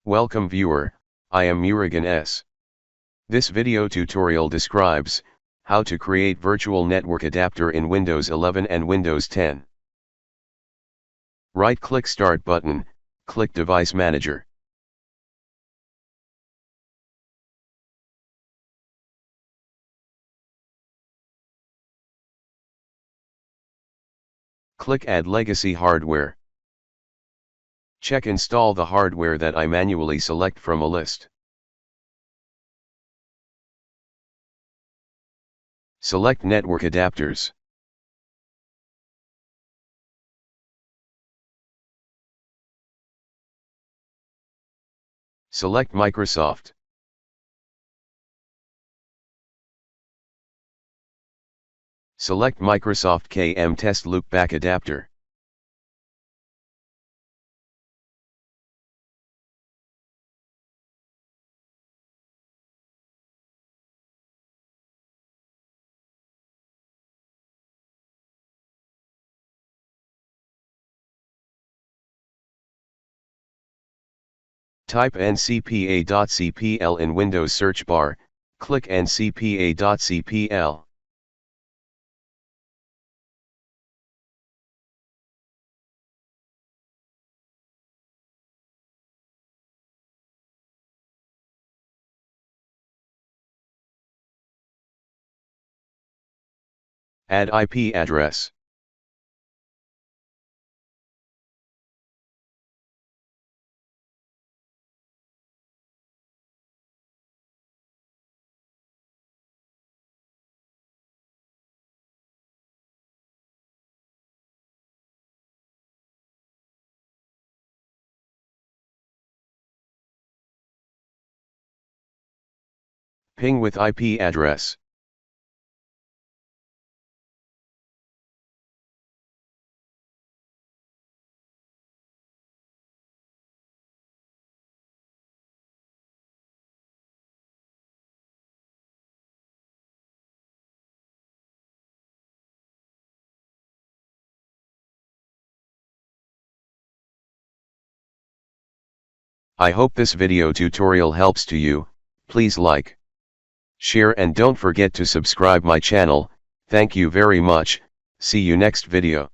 Welcome viewer, I am Murugan S. This video tutorial describes how to create virtual network adapter in Windows 11 and Windows 10. Right-click Start button, click Device Manager. Click Add Legacy Hardware. Check Install the hardware that I manually select from a list. Select Network Adapters. Select Microsoft. Select Microsoft KM Test Loopback Adapter. Type ncpa.cpl in Windows search bar, click ncpa.cpl. Add IP address. Ping with IP address. I hope this video tutorial helps to you. Please like, share and don't forget to subscribe my channel. Thank you very much. See you next video.